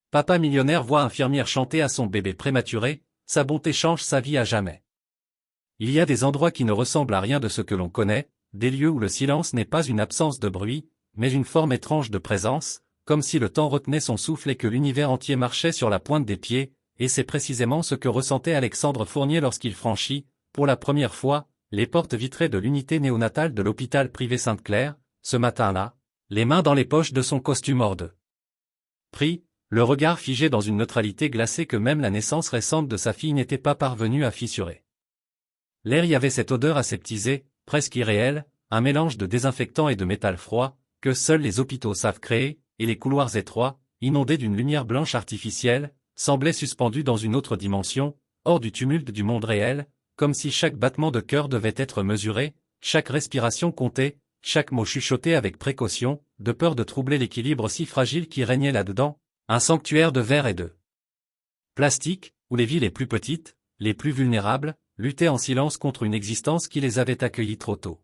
Papa millionnaire voit infirmière chanter à son bébé prématuré, sa bonté change sa vie à jamais. Il y a des endroits qui ne ressemblent à rien de ce que l'on connaît, des lieux où le silence n'est pas une absence de bruit, mais une forme étrange de présence, comme si le temps retenait son souffle et que l'univers entier marchait sur la pointe des pieds, et c'est précisément ce que ressentait Alexandre Fournier lorsqu'il franchit, pour la première fois, les portes vitrées de l'unité néonatale de l'hôpital privé Sainte-Claire, ce matin-là, les mains dans les poches de son costume hors de prix, le regard figé dans une neutralité glacée que même la naissance récente de sa fille n'était pas parvenue à fissurer. L'air y avait cette odeur aseptisée, presque irréelle, un mélange de désinfectant et de métal froid, que seuls les hôpitaux savent créer, et les couloirs étroits, inondés d'une lumière blanche artificielle, semblaient suspendus dans une autre dimension, hors du tumulte du monde réel, comme si chaque battement de cœur devait être mesuré, chaque respiration comptée, chaque mot chuchoté avec précaution, de peur de troubler l'équilibre si fragile qui régnait là-dedans, un sanctuaire de verre et de plastique, où les vies les plus petites, les plus vulnérables, luttaient en silence contre une existence qui les avait accueillis trop tôt.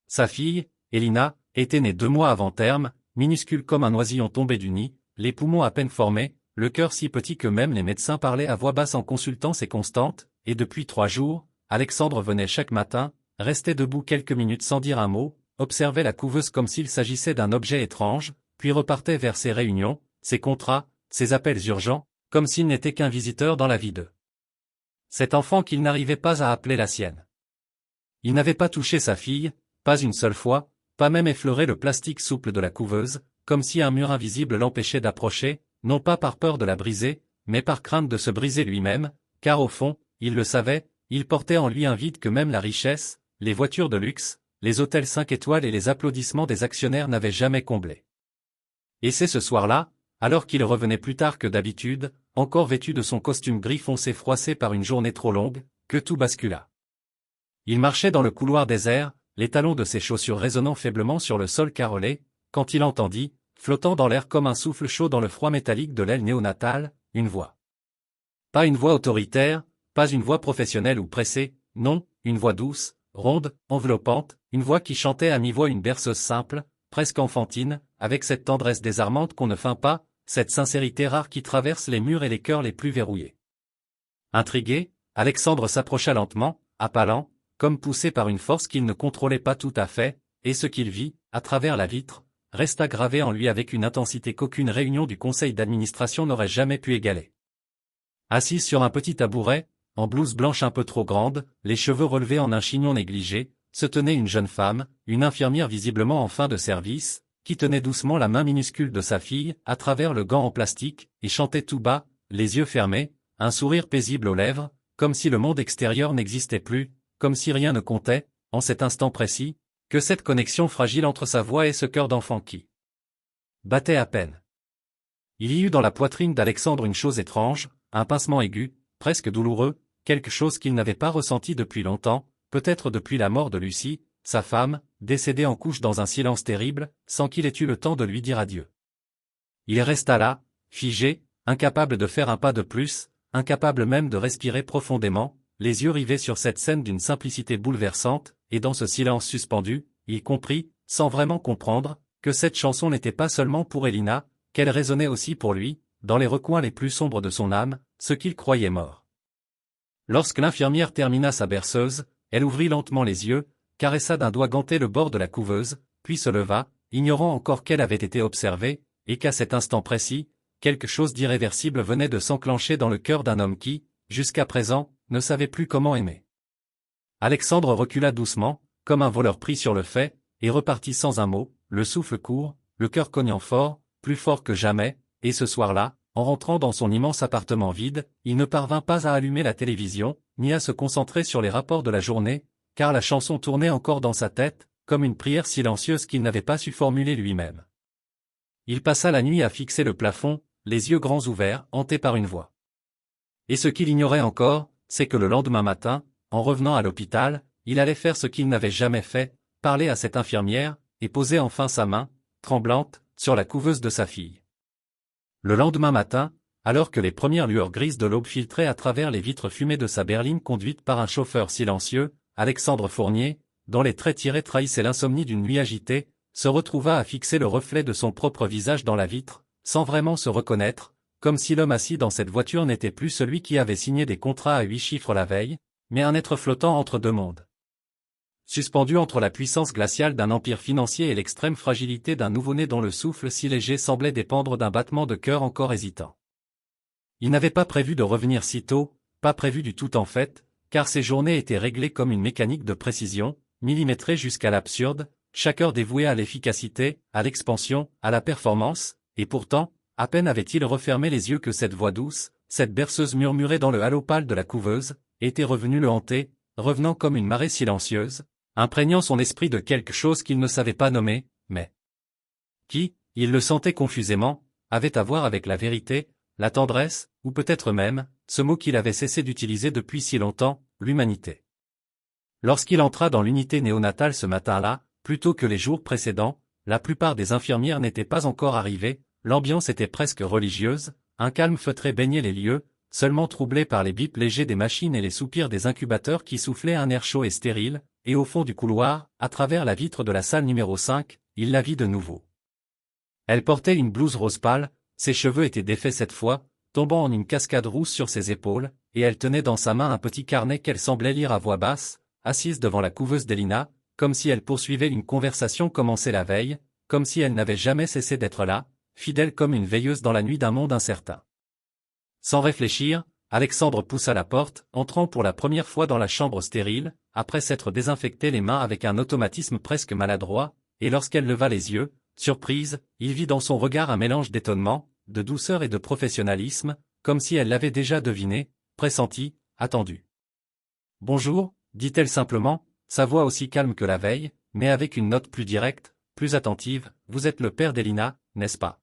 Sa fille, Elina, était née 2 mois avant terme, minuscule comme un oisillon tombé du nid, les poumons à peine formés, le cœur si petit que même les médecins parlaient à voix basse en consultant ses constantes, et depuis 3 jours, Alexandre venait chaque matin, restait debout quelques minutes sans dire un mot, observait la couveuse comme s'il s'agissait d'un objet étrange, puis repartait vers ses réunions, ses contrats, ses appels urgents, comme s'il n'était qu'un visiteur dans la vie de cet enfant qu'il n'arrivait pas à appeler la sienne. Il n'avait pas touché sa fille, pas une seule fois, pas même effleuré le plastique souple de la couveuse, comme si un mur invisible l'empêchait d'approcher, non pas par peur de la briser, mais par crainte de se briser lui-même, car au fond, il le savait, il portait en lui un vide que même la richesse, les voitures de luxe, les hôtels 5 étoiles et les applaudissements des actionnaires n'avaient jamais comblé. Et c'est ce soir-là, alors qu'il revenait plus tard que d'habitude, encore vêtu de son costume gris foncé froissé par une journée trop longue, que tout bascula. Il marchait dans le couloir désert, les talons de ses chaussures résonnant faiblement sur le sol carrelé, quand il entendit, flottant dans l'air comme un souffle chaud dans le froid métallique de l'aile néonatale, une voix. Pas une voix autoritaire, pas une voix professionnelle ou pressée, non, une voix douce, ronde, enveloppante, une voix qui chantait à mi-voix une berceuse simple, presque enfantine, avec cette tendresse désarmante qu'on ne feint pas, cette sincérité rare qui traverse les murs et les cœurs les plus verrouillés. Intrigué, Alexandre s'approcha lentement, à pas lents, comme poussé par une force qu'il ne contrôlait pas tout à fait, et ce qu'il vit, à travers la vitre, resta gravé en lui avec une intensité qu'aucune réunion du conseil d'administration n'aurait jamais pu égaler. Assise sur un petit tabouret, en blouse blanche un peu trop grande, les cheveux relevés en un chignon négligé, se tenait une jeune femme, une infirmière visiblement en fin de service, qui tenait doucement la main minuscule de sa fille, à travers le gant en plastique, et chantait tout bas, les yeux fermés, un sourire paisible aux lèvres, comme si le monde extérieur n'existait plus, comme si rien ne comptait, en cet instant précis, que cette connexion fragile entre sa voix et ce cœur d'enfant qui battait à peine. Il y eut dans la poitrine d'Alexandre une chose étrange, un pincement aigu, presque douloureux, quelque chose qu'il n'avait pas ressenti depuis longtemps, peut-être depuis la mort de Lucie, sa femme, décédée en couche dans un silence terrible, sans qu'il ait eu le temps de lui dire adieu. Il resta là, figé, incapable de faire un pas de plus, incapable même de respirer profondément, les yeux rivés sur cette scène d'une simplicité bouleversante, et dans ce silence suspendu, il comprit, sans vraiment comprendre, que cette chanson n'était pas seulement pour Elina, qu'elle résonnait aussi pour lui, dans les recoins les plus sombres de son âme, ce qu'il croyait mort. Lorsque l'infirmière termina sa berceuse, elle ouvrit lentement les yeux, caressa d'un doigt ganté le bord de la couveuse, puis se leva, ignorant encore qu'elle avait été observée, et qu'à cet instant précis, quelque chose d'irréversible venait de s'enclencher dans le cœur d'un homme qui, jusqu'à présent, ne savait plus comment aimer. Alexandre recula doucement, comme un voleur pris sur le fait, et repartit sans un mot, le souffle court, le cœur cognant fort, plus fort que jamais, et ce soir-là, en rentrant dans son immense appartement vide, il ne parvint pas à allumer la télévision, ni à se concentrer sur les rapports de la journée, car la chanson tournait encore dans sa tête, comme une prière silencieuse qu'il n'avait pas su formuler lui-même. Il passa la nuit à fixer le plafond, les yeux grands ouverts, hanté par une voix. Et ce qu'il ignorait encore, c'est que le lendemain matin, en revenant à l'hôpital, il allait faire ce qu'il n'avait jamais fait, parler à cette infirmière, et poser enfin sa main, tremblante, sur la couveuse de sa fille. Le lendemain matin, alors que les premières lueurs grises de l'aube filtraient à travers les vitres fumées de sa berline conduite par un chauffeur silencieux, Alexandre Fournier, dont les traits tirés trahissaient l'insomnie d'une nuit agitée, se retrouva à fixer le reflet de son propre visage dans la vitre, sans vraiment se reconnaître, comme si l'homme assis dans cette voiture n'était plus celui qui avait signé des contrats à 8 chiffres la veille, mais un être flottant entre deux mondes. Suspendu entre la puissance glaciale d'un empire financier et l'extrême fragilité d'un nouveau-né dont le souffle si léger semblait dépendre d'un battement de cœur encore hésitant. Il n'avait pas prévu de revenir si tôt, pas prévu du tout en fait, car ses journées étaient réglées comme une mécanique de précision, millimétrée jusqu'à l'absurde, chaque heure dévouée à l'efficacité, à l'expansion, à la performance, et pourtant, à peine avait-il refermé les yeux que cette voix douce, cette berceuse murmurée dans le halo pâle de la couveuse, était revenue le hanter, revenant comme une marée silencieuse, imprégnant son esprit de quelque chose qu'il ne savait pas nommer, mais qui, il le sentait confusément, avait à voir avec la vérité, la tendresse, ou peut-être même, ce mot qu'il avait cessé d'utiliser depuis si longtemps, l'humanité. Lorsqu'il entra dans l'unité néonatale ce matin-là, plutôt que les jours précédents, la plupart des infirmières n'étaient pas encore arrivées, l'ambiance était presque religieuse, un calme feutré baignait les lieux, seulement troublé par les bips légers des machines et les soupirs des incubateurs qui soufflaient un air chaud et stérile, et au fond du couloir, à travers la vitre de la salle numéro 5, il la vit de nouveau. Elle portait une blouse rose pâle, ses cheveux étaient défaits cette fois, tombant en une cascade rousse sur ses épaules, et elle tenait dans sa main un petit carnet qu'elle semblait lire à voix basse, assise devant la couveuse d'Elina, comme si elle poursuivait une conversation commencée la veille, comme si elle n'avait jamais cessé d'être là, fidèle comme une veilleuse dans la nuit d'un monde incertain. Sans réfléchir, Alexandre poussa la porte, entrant pour la première fois dans la chambre stérile, après s'être désinfecté les mains avec un automatisme presque maladroit, et lorsqu'elle leva les yeux, surprise, il vit dans son regard un mélange d'étonnement, de douceur et de professionnalisme, comme si elle l'avait déjà deviné, pressenti, attendu. « Bonjour », dit-elle simplement, sa voix aussi calme que la veille, mais avec une note plus directe, plus attentive, « Vous êtes le père d'Elina, n'est-ce pas ?»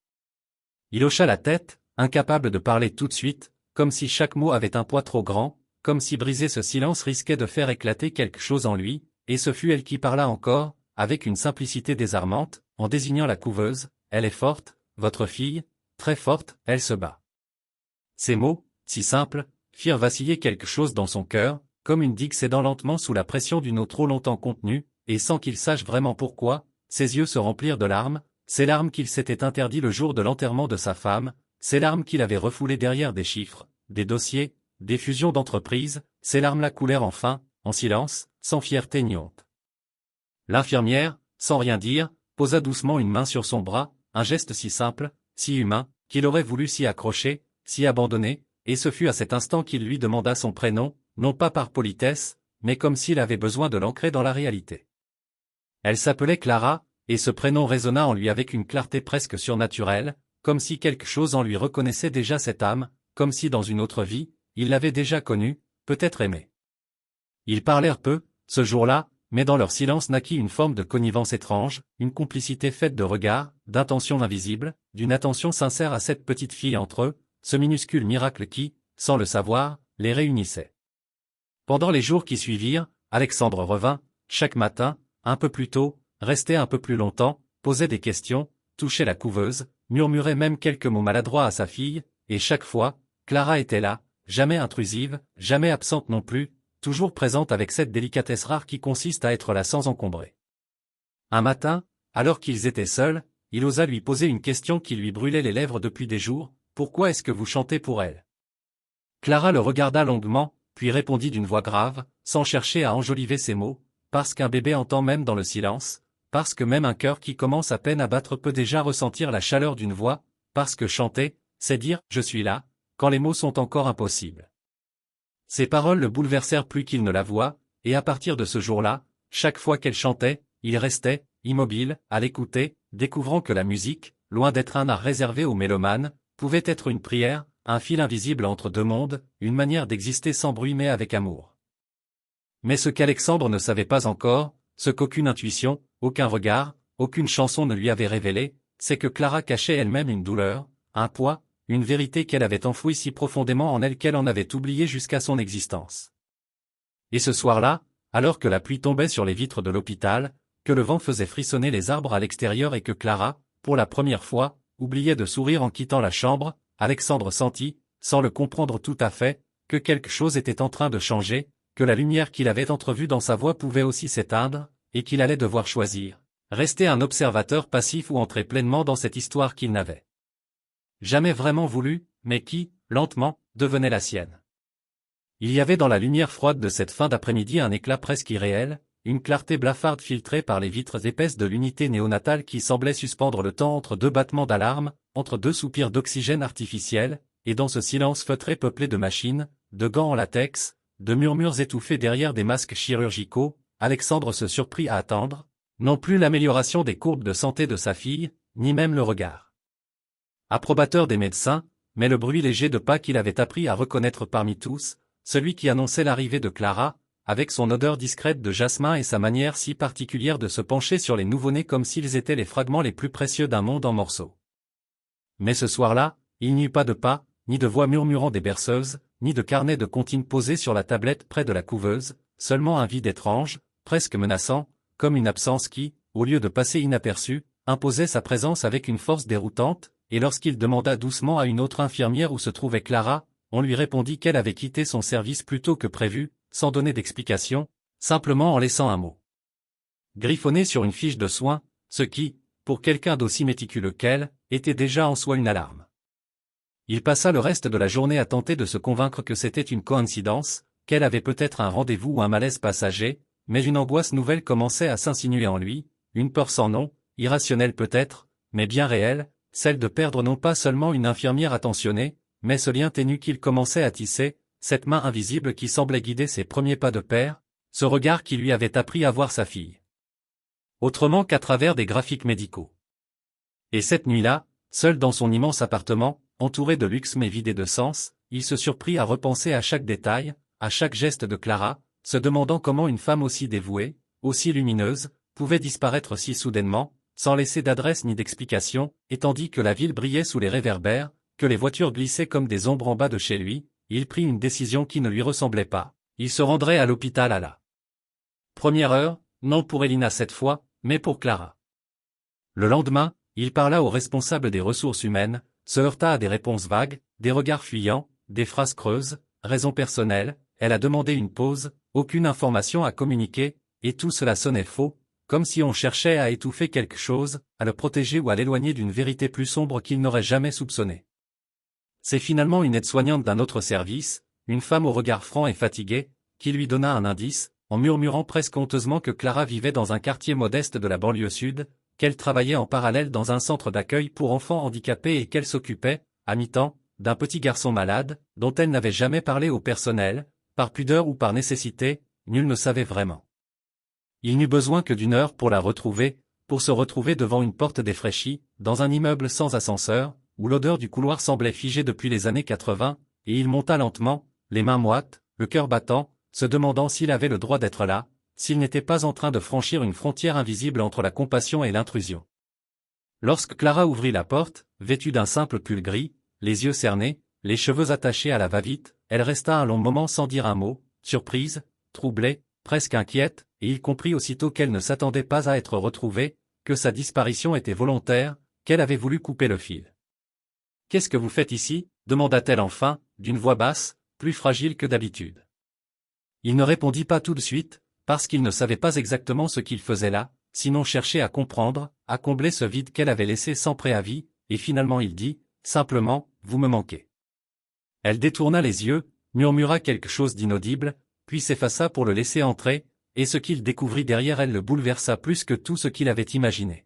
Il hocha la tête, incapable de parler tout de suite, comme si chaque mot avait un poids trop grand, comme si briser ce silence risquait de faire éclater quelque chose en lui, et ce fut elle qui parla encore, avec une simplicité désarmante, en désignant la couveuse, « Elle est forte, votre fille, très forte, elle se bat. » Ces mots, si simples, firent vaciller quelque chose dans son cœur, comme une digue cédant lentement sous la pression d'une eau trop longtemps contenue, et sans qu'il sache vraiment pourquoi, ses yeux se remplirent de larmes, ces larmes qu'il s'était interdit le jour de l'enterrement de sa femme, ces larmes qu'il avait refoulées derrière des chiffres, des dossiers, des fusions d'entreprises, ces larmes-là coulèrent enfin, en silence, sans fierté ni honte. L'infirmière, sans rien dire, posa doucement une main sur son bras, un geste si simple, si humain, qu'il aurait voulu s'y accrocher, s'y abandonner, et ce fut à cet instant qu'il lui demanda son prénom, non pas par politesse, mais comme s'il avait besoin de l'ancrer dans la réalité. Elle s'appelait Clara, et ce prénom résonna en lui avec une clarté presque surnaturelle, comme si quelque chose en lui reconnaissait déjà cette âme, comme si dans une autre vie, il l'avait déjà connue, peut-être aimée. Ils parlèrent peu, ce jour-là, mais dans leur silence naquit une forme de connivence étrange, une complicité faite de regards, d'intentions invisibles, d'une attention sincère à cette petite fille entre eux, ce minuscule miracle qui, sans le savoir, les réunissait. Pendant les jours qui suivirent, Alexandre revint, chaque matin, un peu plus tôt, restait un peu plus longtemps, posait des questions, touchait la couveuse, murmurait même quelques mots maladroits à sa fille, et chaque fois, Clara était là, jamais intrusive, jamais absente non plus, toujours présente avec cette délicatesse rare qui consiste à être là sans encombrer. Un matin, alors qu'ils étaient seuls, il osa lui poser une question qui lui brûlait les lèvres depuis des jours, « Pourquoi est-ce que vous chantez pour elle ?» Clara le regarda longuement, puis répondit d'une voix grave, sans chercher à enjoliver ses mots, « Parce qu'un bébé entend même dans le silence, parce que même un cœur qui commence à peine à battre peut déjà ressentir la chaleur d'une voix, parce que chanter, c'est dire « je suis là », quand les mots sont encore impossibles. » Ces paroles le bouleversèrent plus qu'il ne l'avoua, et à partir de ce jour-là, chaque fois qu'elle chantait, il restait, immobile, à l'écouter, découvrant que la musique, loin d'être un art réservé aux mélomanes, pouvait être une prière, un fil invisible entre deux mondes, une manière d'exister sans bruit mais avec amour. Mais ce qu'Alexandre ne savait pas encore, ce qu'aucune intuition, aucun regard, aucune chanson ne lui avait révélé, c'est que Clara cachait elle-même une douleur, un poids, une vérité qu'elle avait enfouie si profondément en elle qu'elle en avait oublié jusqu'à son existence. Et ce soir-là, alors que la pluie tombait sur les vitres de l'hôpital, que le vent faisait frissonner les arbres à l'extérieur et que Clara, pour la première fois, oubliait de sourire en quittant la chambre, Alexandre sentit, sans le comprendre tout à fait, que quelque chose était en train de changer, que la lumière qu'il avait entrevue dans sa voix pouvait aussi s'éteindre, et qu'il allait devoir choisir, rester un observateur passif ou entrer pleinement dans cette histoire qu'il n'avait jamais vraiment voulu, mais qui, lentement, devenait la sienne. Il y avait dans la lumière froide de cette fin d'après-midi un éclat presque irréel, une clarté blafarde filtrée par les vitres épaisses de l'unité néonatale qui semblait suspendre le temps entre deux battements d'alarme, entre deux soupirs d'oxygène artificiel, et dans ce silence feutré peuplé de machines, de gants en latex, de murmures étouffés derrière des masques chirurgicaux, Alexandre se surprit à attendre, non plus l'amélioration des courbes de santé de sa fille, ni même le regard approbateur des médecins, mais le bruit léger de pas qu'il avait appris à reconnaître parmi tous, celui qui annonçait l'arrivée de Clara, avec son odeur discrète de jasmin et sa manière si particulière de se pencher sur les nouveau-nés comme s'ils étaient les fragments les plus précieux d'un monde en morceaux. Mais ce soir-là, il n'y eut pas de pas, ni de voix murmurant des berceuses, ni de carnet de comptines posé sur la tablette près de la couveuse, seulement un vide étrange, presque menaçant, comme une absence qui, au lieu de passer inaperçue, imposait sa présence avec une force déroutante, et lorsqu'il demanda doucement à une autre infirmière où se trouvait Clara, on lui répondit qu'elle avait quitté son service plus tôt que prévu, sans donner d'explication, simplement en laissant un mot griffonné sur une fiche de soins, ce qui, pour quelqu'un d'aussi méticuleux qu'elle, était déjà en soi une alarme. Il passa le reste de la journée à tenter de se convaincre que c'était une coïncidence, qu'elle avait peut-être un rendez-vous ou un malaise passager, mais une angoisse nouvelle commençait à s'insinuer en lui, une peur sans nom, irrationnelle peut-être, mais bien réelle, celle de perdre non pas seulement une infirmière attentionnée, mais ce lien ténu qu'il commençait à tisser, cette main invisible qui semblait guider ses premiers pas de père, ce regard qui lui avait appris à voir sa fille autrement qu'à travers des graphiques médicaux. Et cette nuit-là, seul dans son immense appartement, entouré de luxe mais vidé de sens, il se surprit à repenser à chaque détail, à chaque geste de Clara, se demandant comment une femme aussi dévouée, aussi lumineuse, pouvait disparaître si soudainement, sans laisser d'adresse ni d'explication, et tandis que la ville brillait sous les réverbères, que les voitures glissaient comme des ombres en bas de chez lui, il prit une décision qui ne lui ressemblait pas. Il se rendrait à l'hôpital à la première heure, non pour Elina cette fois, mais pour Clara. Le lendemain, il parla aux responsables des ressources humaines, se heurta à des réponses vagues, des regards fuyants, des phrases creuses, raisons personnelles, elle a demandé une pause, aucune information à communiquer, et tout cela sonnait faux, comme si on cherchait à étouffer quelque chose, à le protéger ou à l'éloigner d'une vérité plus sombre qu'il n'aurait jamais soupçonnée. C'est finalement une aide-soignante d'un autre service, une femme au regard franc et fatigué, qui lui donna un indice, en murmurant presque honteusement que Clara vivait dans un quartier modeste de la banlieue sud, qu'elle travaillait en parallèle dans un centre d'accueil pour enfants handicapés et qu'elle s'occupait, à mi-temps, d'un petit garçon malade, dont elle n'avait jamais parlé au personnel, par pudeur ou par nécessité, nul ne savait vraiment. Il n'eut besoin que d'une heure pour la retrouver, pour se retrouver devant une porte défraîchie, dans un immeuble sans ascenseur, où l'odeur du couloir semblait figée depuis les années 80, et il monta lentement, les mains moites, le cœur battant, se demandant s'il avait le droit d'être là, s'il n'était pas en train de franchir une frontière invisible entre la compassion et l'intrusion. Lorsque Clara ouvrit la porte, vêtue d'un simple pull gris, les yeux cernés, les cheveux attachés à la va-vite, elle resta un long moment sans dire un mot, surprise, troublée, presque inquiète, et il comprit aussitôt qu'elle ne s'attendait pas à être retrouvée, que sa disparition était volontaire, qu'elle avait voulu couper le fil. « Qu'est-ce que vous faites ici » demanda-t-elle enfin, d'une voix basse, plus fragile que d'habitude. Il ne répondit pas tout de suite, parce qu'il ne savait pas exactement ce qu'il faisait là, sinon chercher à comprendre, à combler ce vide qu'elle avait laissé sans préavis, et finalement il dit, simplement, « Vous me manquez ». Elle détourna les yeux, murmura quelque chose d'inaudible, puis s'effaça pour le laisser entrer, et ce qu'il découvrit derrière elle le bouleversa plus que tout ce qu'il avait imaginé.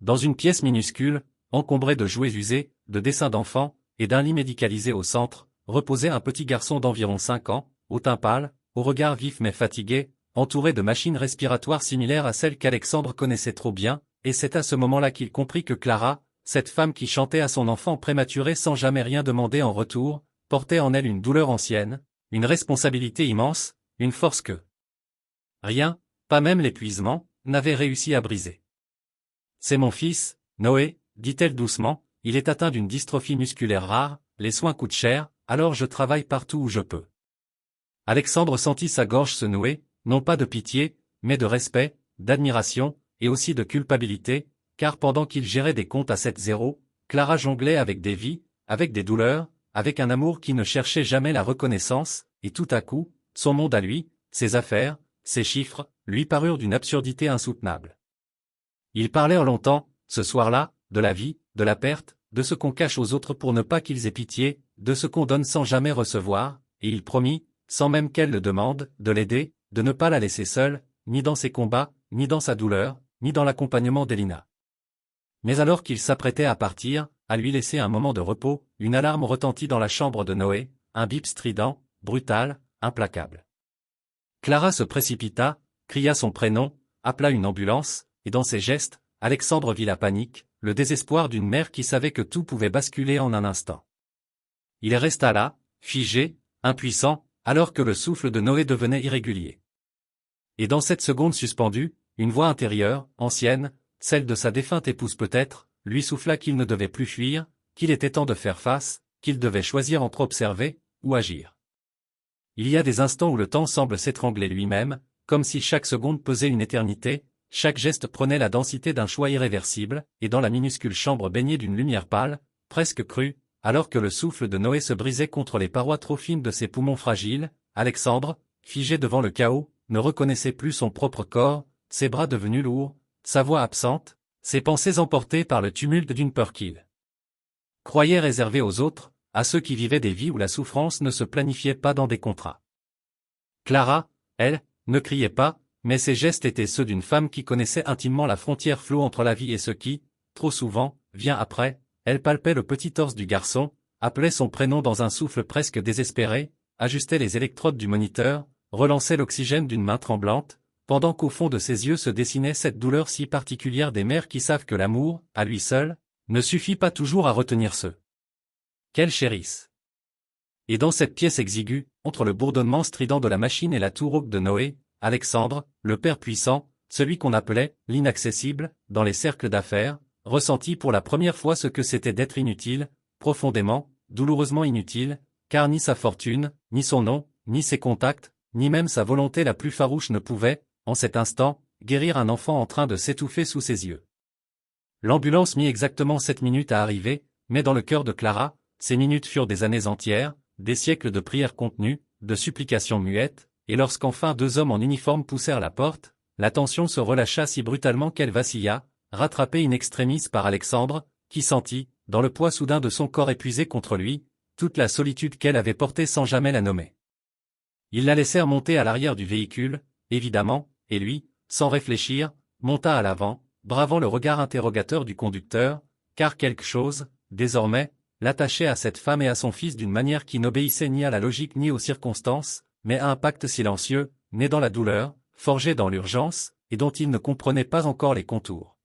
Dans une pièce minuscule, encombrée de jouets usés, de dessins d'enfants, et d'un lit médicalisé au centre, reposait un petit garçon d'environ 5 ans, au teint pâle, au regard vif mais fatigué, entouré de machines respiratoires similaires à celles qu'Alexandre connaissait trop bien, et c'est à ce moment-là qu'il comprit que Clara, cette femme qui chantait à son enfant prématuré sans jamais rien demander en retour, portait en elle une douleur ancienne, une responsabilité immense, une force que rien, pas même l'épuisement, n'avait réussi à briser. « C'est mon fils, Noé, dit-elle doucement, il est atteint d'une dystrophie musculaire rare, les soins coûtent cher, alors je travaille partout où je peux. » Alexandre sentit sa gorge se nouer, non pas de pitié, mais de respect, d'admiration, et aussi de culpabilité, car pendant qu'il gérait des comptes à 7-0, Clara jonglait avec des vies, avec des douleurs, avec un amour qui ne cherchait jamais la reconnaissance, et tout à coup, son monde à lui, ses affaires, ses chiffres, lui parurent d'une absurdité insoutenable. Ils parlèrent longtemps, ce soir-là, de la vie, de la perte, de ce qu'on cache aux autres pour ne pas qu'ils aient pitié, de ce qu'on donne sans jamais recevoir, et il promit, sans même qu'elle le demande, de l'aider, de ne pas la laisser seule, ni dans ses combats, ni dans sa douleur, ni dans l'accompagnement d'Elina. Mais alors qu'il s'apprêtait à partir, à lui laisser un moment de repos, une alarme retentit dans la chambre de Noé, un bip strident, brutal, implacable. Clara se précipita, cria son prénom, appela une ambulance, et dans ses gestes, Alexandre vit la panique, le désespoir d'une mère qui savait que tout pouvait basculer en un instant. Il resta là, figé, impuissant, alors que le souffle de Noé devenait irrégulier. Et dans cette seconde suspendue, une voix intérieure, ancienne, celle de sa défunte épouse peut-être, lui souffla qu'il ne devait plus fuir, qu'il était temps de faire face, qu'il devait choisir entre observer, ou agir. Il y a des instants où le temps semble s'étrangler lui-même, comme si chaque seconde pesait une éternité, chaque geste prenait la densité d'un choix irréversible, et dans la minuscule chambre baignée d'une lumière pâle, presque crue, alors que le souffle de Noé se brisait contre les parois trop fines de ses poumons fragiles, Alexandre, figé devant le chaos, ne reconnaissait plus son propre corps, ses bras devenus lourds, sa voix absente, ses pensées emportées par le tumulte d'une peur qu'il croyait réservée aux autres, à ceux qui vivaient des vies où la souffrance ne se planifiait pas dans des contrats. Clara, elle, ne criait pas, mais ses gestes étaient ceux d'une femme qui connaissait intimement la frontière floue entre la vie et ce qui, trop souvent, vient après. Elle palpait le petit torse du garçon, appelait son prénom dans un souffle presque désespéré, ajustait les électrodes du moniteur, relançait l'oxygène d'une main tremblante, pendant qu'au fond de ses yeux se dessinait cette douleur si particulière des mères qui savent que l'amour, à lui seul, ne suffit pas toujours à retenir ceux qu'elles chérissent. Et dans cette pièce exiguë, entre le bourdonnement strident de la machine et la tour rauque de Noé, Alexandre, le père puissant, celui qu'on appelait l'inaccessible, dans les cercles d'affaires, ressentit pour la première fois ce que c'était d'être inutile, profondément, douloureusement inutile, car ni sa fortune, ni son nom, ni ses contacts, ni même sa volonté la plus farouche ne pouvaient, en cet instant, guérir un enfant en train de s'étouffer sous ses yeux. L'ambulance mit exactement 7 minutes à arriver, mais dans le cœur de Clara, ces minutes furent des années entières, des siècles de prières contenues, de supplications muettes, et lorsqu'enfin 2 hommes en uniforme poussèrent la porte, la tension se relâcha si brutalement qu'elle vacilla, rattrapée in extremis par Alexandre, qui sentit, dans le poids soudain de son corps épuisé contre lui, toute la solitude qu'elle avait portée sans jamais la nommer. Ils la laissèrent monter à l'arrière du véhicule, évidemment, et lui, sans réfléchir, monta à l'avant, bravant le regard interrogateur du conducteur, car quelque chose, désormais, l'attachait à cette femme et à son fils d'une manière qui n'obéissait ni à la logique ni aux circonstances, mais à un pacte silencieux, né dans la douleur, forgé dans l'urgence, et dont il ne comprenait pas encore les contours.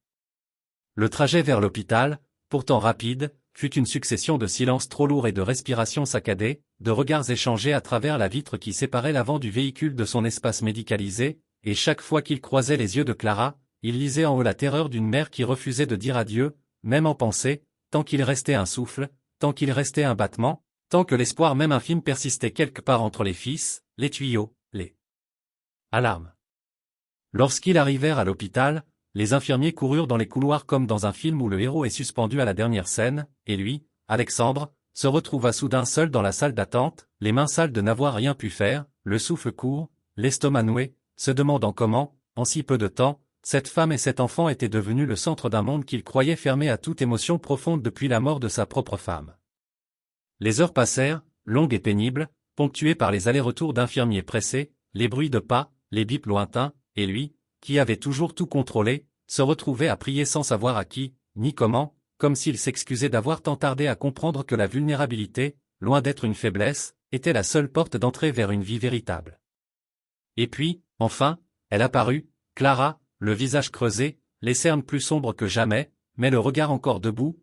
Le trajet vers l'hôpital, pourtant rapide, fut une succession de silences trop lourds et de respirations saccadées, de regards échangés à travers la vitre qui séparait l'avant du véhicule de son espace médicalisé, et chaque fois qu'il croisait les yeux de Clara, il lisait en eux la terreur d'une mère qui refusait de dire adieu, même en pensée, tant qu'il restait un souffle, tant qu'il restait un battement, tant que l'espoir même infime persistait quelque part entre les fils, les tuyaux, les alarmes. Lorsqu'ils arrivèrent à l'hôpital, les infirmiers coururent dans les couloirs comme dans un film où le héros est suspendu à la dernière scène, et lui, Alexandre, se retrouva soudain seul dans la salle d'attente, les mains sales de n'avoir rien pu faire, le souffle court, l'estomac noué, se demandant comment, en si peu de temps, cette femme et cet enfant étaient devenus le centre d'un monde qu'il croyait fermé à toute émotion profonde depuis la mort de sa propre femme. Les heures passèrent, longues et pénibles, ponctuées par les allers-retours d'infirmiers pressés, les bruits de pas, les bips lointains, et lui, qui avait toujours tout contrôlé, se retrouvait à prier sans savoir à qui, ni comment, comme s'il s'excusait d'avoir tant tardé à comprendre que la vulnérabilité, loin d'être une faiblesse, était la seule porte d'entrée vers une vie véritable. Et puis, enfin, elle apparut, Clara, le visage creusé, les cernes plus sombres que jamais, mais le regard encore debout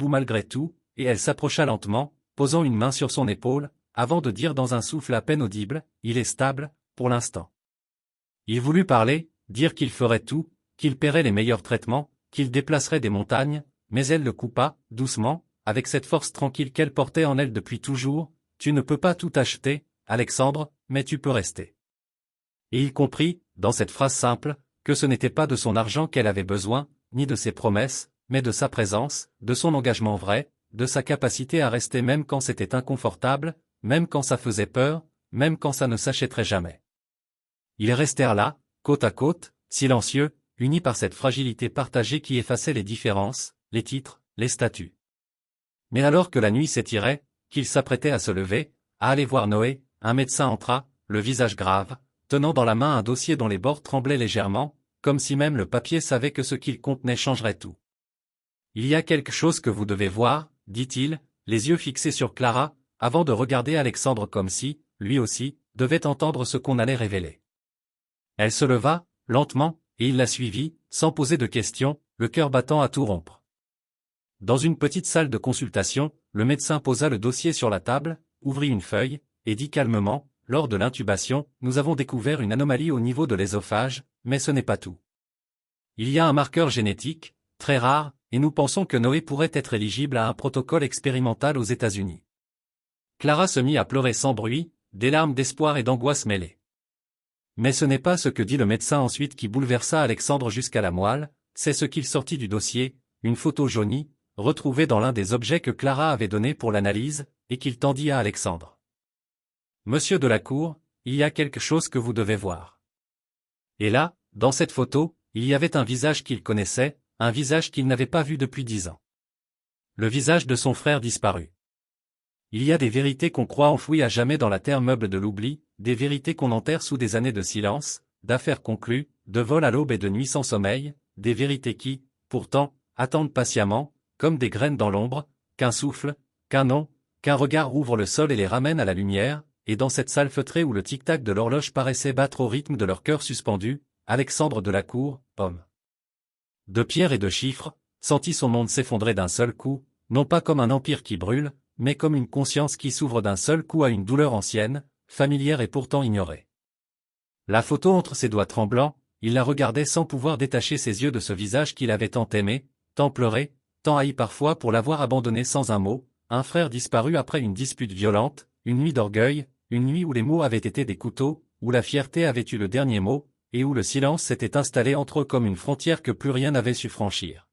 malgré tout, et elle s'approcha lentement, posant une main sur son épaule, avant de dire dans un souffle à peine audible, « Il est stable, pour l'instant. » Il voulut parler, dire qu'il ferait tout, qu'il paierait les meilleurs traitements, qu'il déplacerait des montagnes, mais elle le coupa, doucement, avec cette force tranquille qu'elle portait en elle depuis toujours, « Tu ne peux pas tout acheter, Alexandre, mais tu peux rester. » Et il comprit, dans cette phrase simple, que ce n'était pas de son argent qu'elle avait besoin, ni de ses promesses, mais de sa présence, de son engagement vrai, de sa capacité à rester même quand c'était inconfortable, même quand ça faisait peur, même quand ça ne s'achèterait jamais. Ils restèrent là, côte à côte, silencieux, unis par cette fragilité partagée qui effaçait les différences, les titres, les statuts. Mais alors que la nuit s'étirait, qu'il s'apprêtait à se lever, à aller voir Noé, un médecin entra, le visage grave, tenant dans la main un dossier dont les bords tremblaient légèrement, comme si même le papier savait que ce qu'il contenait changerait tout. « Il y a quelque chose que vous devez voir, dit-il, les yeux fixés sur Clara, avant de regarder Alexandre comme si, lui aussi, devait entendre ce qu'on allait révéler. Elle se leva, lentement, et il la suivit, sans poser de questions, le cœur battant à tout rompre. Dans une petite salle de consultation, le médecin posa le dossier sur la table, ouvrit une feuille, et dit calmement, « Lors de l'intubation, nous avons découvert une anomalie au niveau de l'ésophage, mais ce n'est pas tout. Il y a un marqueur génétique, très rare, et nous pensons que Noé pourrait être éligible à un protocole expérimental aux États-Unis. » Clara se mit à pleurer sans bruit, des larmes d'espoir et d'angoisse mêlées. Mais ce n'est pas ce que dit le médecin ensuite qui bouleversa Alexandre jusqu'à la moelle, c'est ce qu'il sortit du dossier, une photo jaunie, retrouvée dans l'un des objets que Clara avait donné pour l'analyse, et qu'il tendit à Alexandre. « Monsieur de la Cour, il y a quelque chose que vous devez voir. » Et là, dans cette photo, il y avait un visage qu'il connaissait, un visage qu'il n'avait pas vu depuis 10 ans. Le visage de son frère disparu. Il y a des vérités qu'on croit enfouies à jamais dans la terre meuble de l'oubli, des vérités qu'on enterre sous des années de silence, d'affaires conclues, de vols à l'aube et de nuits sans sommeil, des vérités qui, pourtant, attendent patiemment, comme des graines dans l'ombre, qu'un souffle, qu'un nom, qu'un regard ouvre le sol et les ramène à la lumière, et dans cette salle feutrée où le tic-tac de l'horloge paraissait battre au rythme de leur cœur suspendu, Alexandre de la Cour, homme de pierre et de chiffres, sentit son monde s'effondrer d'un seul coup, non pas comme un empire qui brûle, mais comme une conscience qui s'ouvre d'un seul coup à une douleur ancienne, familière et pourtant ignorée. La photo entre ses doigts tremblants, il la regardait sans pouvoir détacher ses yeux de ce visage qu'il avait tant aimé, tant pleuré, tant haï parfois pour l'avoir abandonné sans un mot, un frère disparu après une dispute violente, une nuit d'orgueil, une nuit où les mots avaient été des couteaux, où la fierté avait eu le dernier mot, et où le silence s'était installé entre eux comme une frontière que plus rien n'avait su franchir.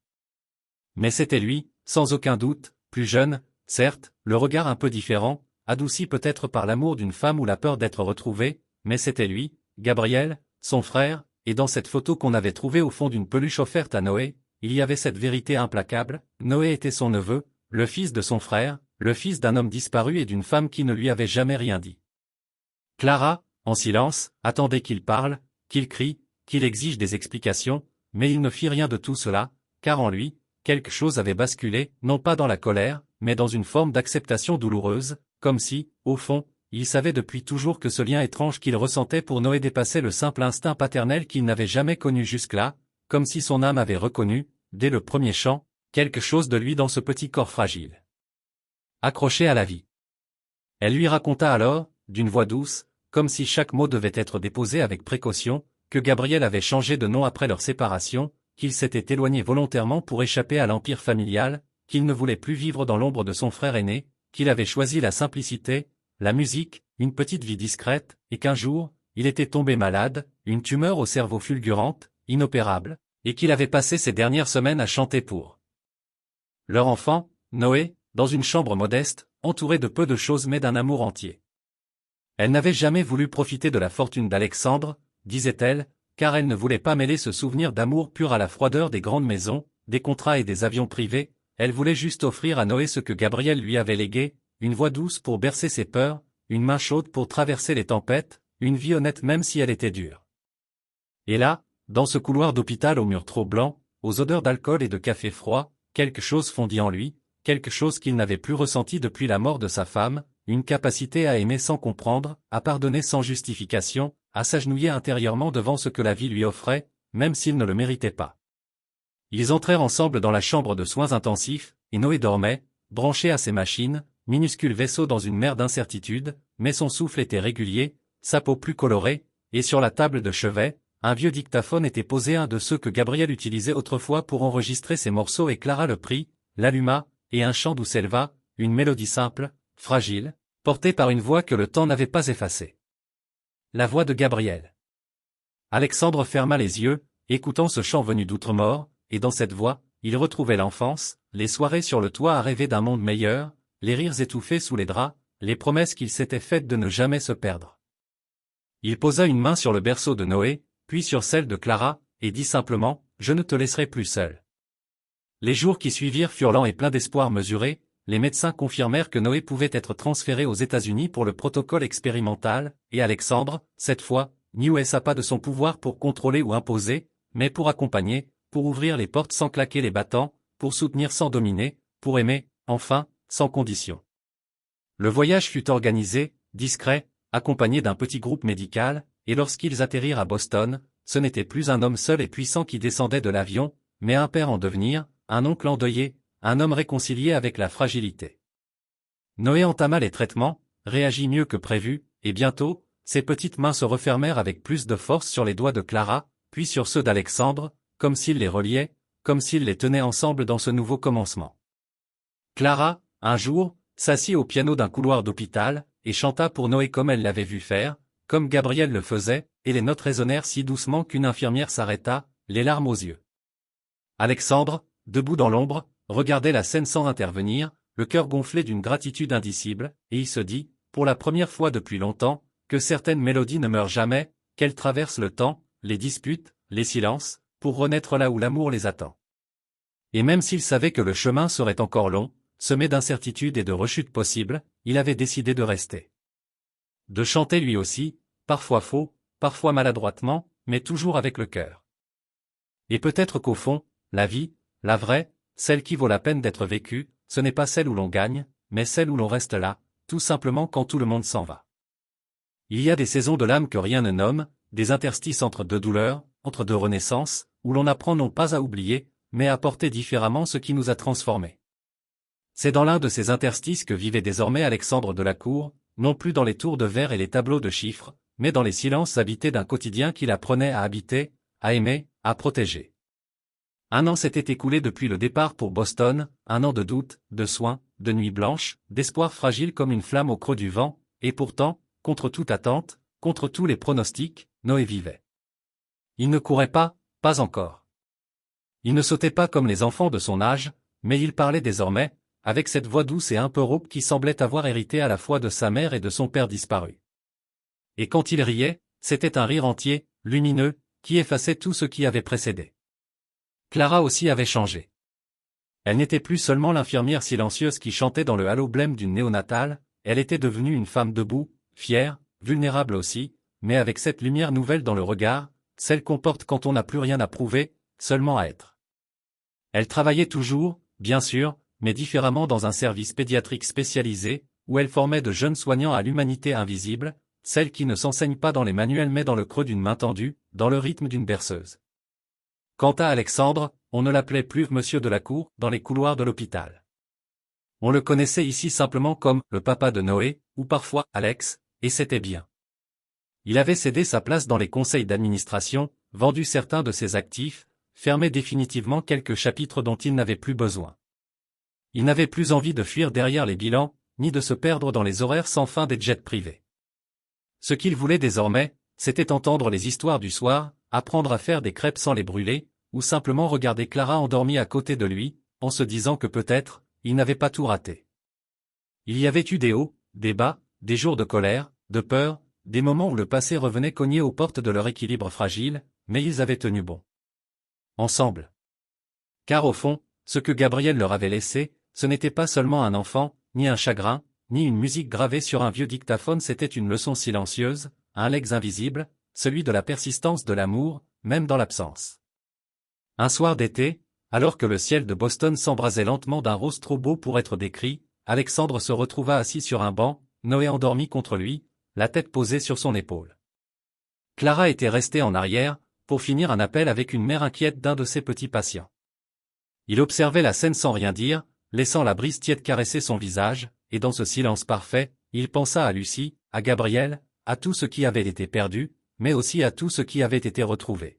Mais c'était lui, sans aucun doute, plus jeune, certes, le regard un peu différent, adouci peut-être par l'amour d'une femme ou la peur d'être retrouvé, mais c'était lui, Gabriel, son frère, et dans cette photo qu'on avait trouvée au fond d'une peluche offerte à Noé, il y avait cette vérité implacable, Noé était son neveu, le fils de son frère, le fils d'un homme disparu et d'une femme qui ne lui avait jamais rien dit. Clara, en silence, attendait qu'il parle, qu'il crie, qu'il exige des explications, mais il ne fit rien de tout cela, car en lui, quelque chose avait basculé, non pas dans la colère, mais dans une forme d'acceptation douloureuse, comme si, au fond, il savait depuis toujours que ce lien étrange qu'il ressentait pour Noé dépassait le simple instinct paternel qu'il n'avait jamais connu jusque-là, comme si son âme avait reconnu, dès le premier chant, quelque chose de lui dans ce petit corps fragile, accroché à la vie. Elle lui raconta alors, d'une voix douce, comme si chaque mot devait être déposé avec précaution, que Gabriel avait changé de nom après leur séparation, qu'il s'était éloigné volontairement pour échapper à l'empire familial, qu'il ne voulait plus vivre dans l'ombre de son frère aîné, qu'il avait choisi la simplicité, la musique, une petite vie discrète, et qu'un jour, il était tombé malade, une tumeur au cerveau fulgurante, inopérable, et qu'il avait passé ses dernières semaines à chanter pour leur enfant, Noé, dans une chambre modeste, entourée de peu de choses mais d'un amour entier. Elle n'avait jamais voulu profiter de la fortune d'Alexandre, disait-elle, car elle ne voulait pas mêler ce souvenir d'amour pur à la froideur des grandes maisons, des contrats et des avions privés, elle voulait juste offrir à Noé ce que Gabriel lui avait légué, une voix douce pour bercer ses peurs, une main chaude pour traverser les tempêtes, une vie honnête même si elle était dure. Et là, dans ce couloir d'hôpital aux murs trop blancs, aux odeurs d'alcool et de café froid, quelque chose fondit en lui, quelque chose qu'il n'avait plus ressenti depuis la mort de sa femme, une capacité à aimer sans comprendre, à pardonner sans justification, à s'agenouiller intérieurement devant ce que la vie lui offrait, même s'il ne le méritait pas. Ils entrèrent ensemble dans la chambre de soins intensifs, et Noé dormait, branché à ses machines, minuscule vaisseau dans une mer d'incertitude, mais son souffle était régulier, sa peau plus colorée, et sur la table de chevet, un vieux dictaphone était posé, un de ceux que Gabriel utilisait autrefois pour enregistrer ses morceaux, et Clara le prit, l'alluma, et un chant doux s'éleva, une mélodie simple, fragile, portée par une voix que le temps n'avait pas effacée. La voix de Gabriel. Alexandre ferma les yeux, écoutant ce chant venu d'outre-mort, et dans cette voix, il retrouvait l'enfance, les soirées sur le toit à rêver d'un monde meilleur, les rires étouffés sous les draps, les promesses qu'il s'était faites de ne jamais se perdre. Il posa une main sur le berceau de Noé, puis sur celle de Clara, et dit simplement, « Je ne te laisserai plus seul. » Les jours qui suivirent furent lents et pleins d'espoir mesuré, les médecins confirmèrent que Noé pouvait être transféré aux États-Unis pour le protocole expérimental, et Alexandre, cette fois, n'y jouait pas de son pouvoir pour contrôler ou imposer, mais pour accompagner, pour ouvrir les portes sans claquer les battants, pour soutenir sans dominer, pour aimer, enfin, sans condition. Le voyage fut organisé, discret, accompagné d'un petit groupe médical, et lorsqu'ils atterrirent à Boston, ce n'était plus un homme seul et puissant qui descendait de l'avion, mais un père en devenir, un oncle endeuillé, un homme réconcilié avec la fragilité. Noé entama les traitements, réagit mieux que prévu, et bientôt, ses petites mains se refermèrent avec plus de force sur les doigts de Clara, puis sur ceux d'Alexandre, comme s'il les reliait, comme s'il les tenait ensemble dans ce nouveau commencement. Clara, un jour, s'assit au piano d'un couloir d'hôpital, et chanta pour Noé comme elle l'avait vu faire, comme Gabriel le faisait, et les notes résonnèrent si doucement qu'une infirmière s'arrêta, les larmes aux yeux. Alexandre, debout dans l'ombre, regardait la scène sans intervenir, le cœur gonflé d'une gratitude indicible, et il se dit, pour la première fois depuis longtemps, que certaines mélodies ne meurent jamais, qu'elles traversent le temps, les disputes, les silences, pour renaître là où l'amour les attend. Et même s'il savait que le chemin serait encore long, semé d'incertitudes et de rechutes possibles, il avait décidé de rester. De chanter lui aussi, parfois faux, parfois maladroitement, mais toujours avec le cœur. Et peut-être qu'au fond, la vie, la vraie, celle qui vaut la peine d'être vécue, ce n'est pas celle où l'on gagne, mais celle où l'on reste là, tout simplement quand tout le monde s'en va. Il y a des saisons de l'âme que rien ne nomme, des interstices entre deux douleurs, entre deux renaissances, où l'on apprend non pas à oublier, mais à porter différemment ce qui nous a transformés. C'est dans l'un de ces interstices que vivait désormais Alexandre de la Cour, non plus dans les tours de verre et les tableaux de chiffres, mais dans les silences habités d'un quotidien qu'il apprenait à habiter, à aimer, à protéger. 1 an s'était écoulé depuis le départ pour Boston, 1 an de doutes, de soins, de nuits blanches, d'espoirs fragiles comme une flamme au creux du vent, et pourtant, contre toute attente, contre tous les pronostics, Noé vivait. Il ne courait pas encore. Il ne sautait pas comme les enfants de son âge, mais il parlait désormais, avec cette voix douce et un peu rauque qui semblait avoir hérité à la fois de sa mère et de son père disparu. Et quand il riait, c'était un rire entier, lumineux, qui effaçait tout ce qui avait précédé. Clara aussi avait changé. Elle n'était plus seulement l'infirmière silencieuse qui chantait dans le halo blême d'une néonatale, elle était devenue une femme debout, fière, vulnérable aussi, mais avec cette lumière nouvelle dans le regard, celle qu'on porte quand on n'a plus rien à prouver, seulement à être. Elle travaillait toujours, bien sûr, mais différemment dans un service pédiatrique spécialisé, où elle formait de jeunes soignants à l'humanité invisible, celle qui ne s'enseigne pas dans les manuels mais dans le creux d'une main tendue, dans le rythme d'une berceuse. Quant à Alexandre, on ne l'appelait plus Monsieur de la Cour dans les couloirs de l'hôpital. On le connaissait ici simplement comme le papa de Noé, ou parfois Alex, et c'était bien. Il avait cédé sa place dans les conseils d'administration, vendu certains de ses actifs, fermé définitivement quelques chapitres dont il n'avait plus besoin. Il n'avait plus envie de fuir derrière les bilans, ni de se perdre dans les horaires sans fin des jets privés. Ce qu'il voulait désormais, c'était entendre les histoires du soir, apprendre à faire des crêpes sans les brûler, ou simplement regarder Clara endormie à côté de lui, en se disant que peut-être, il n'avait pas tout raté. Il y avait eu des hauts, des bas, des jours de colère, de peur, des moments où le passé revenait cogner aux portes de leur équilibre fragile, mais ils avaient tenu bon. Ensemble. Car au fond, ce que Gabriel leur avait laissé, ce n'était pas seulement un enfant, ni un chagrin, ni une musique gravée sur un vieux dictaphone, c'était une leçon silencieuse, un legs invisible, celui de la persistance de l'amour, même dans l'absence. Un soir d'été, alors que le ciel de Boston s'embrasait lentement d'un rose trop beau pour être décrit, Alexandre se retrouva assis sur un banc, Noé endormi contre lui, la tête posée sur son épaule. Clara était restée en arrière, pour finir un appel avec une mère inquiète d'un de ses petits patients. Il observait la scène sans rien dire, laissant la brise tiède caresser son visage, et dans ce silence parfait, il pensa à Lucie, à Gabriel, à tout ce qui avait été perdu, mais aussi à tout ce qui avait été retrouvé.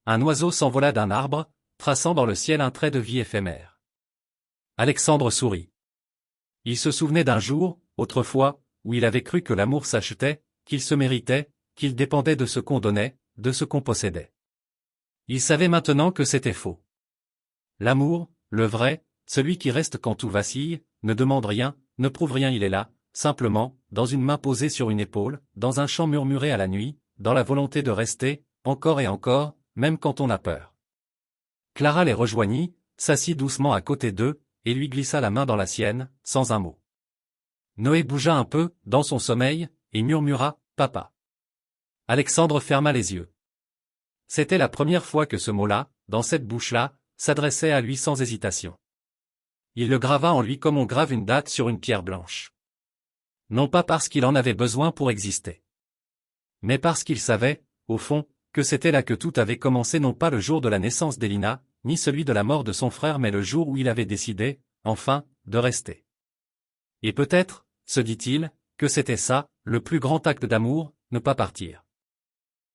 Un oiseau s'envola d'un arbre, traçant dans le ciel un trait de vie éphémère. Alexandre sourit. Il se souvenait d'un jour, autrefois, où il avait cru que l'amour s'achetait, qu'il se méritait, qu'il dépendait de ce qu'on donnait, de ce qu'on possédait. Il savait maintenant que c'était faux. L'amour, le vrai, celui qui reste quand tout vacille, ne demande rien, ne prouve rien, il est là, simplement, dans une main posée sur une épaule, dans un chant murmuré à la nuit, dans la volonté de rester, encore et encore, même quand on a peur. Clara les rejoignit, s'assit doucement à côté d'eux, et lui glissa la main dans la sienne, sans un mot. Noé bougea un peu, dans son sommeil, et murmura « Papa ». Alexandre ferma les yeux. C'était la première fois que ce mot-là, dans cette bouche-là, s'adressait à lui sans hésitation. Il le grava en lui comme on grave une date sur une pierre blanche. Non pas parce qu'il en avait besoin pour exister, mais parce qu'il savait, au fond, que c'était là que tout avait commencé, non pas le jour de la naissance d'Elina, ni celui de la mort de son frère, mais le jour où il avait décidé, enfin, de rester. Et peut-être, se dit-il, que c'était ça, le plus grand acte d'amour, ne pas partir.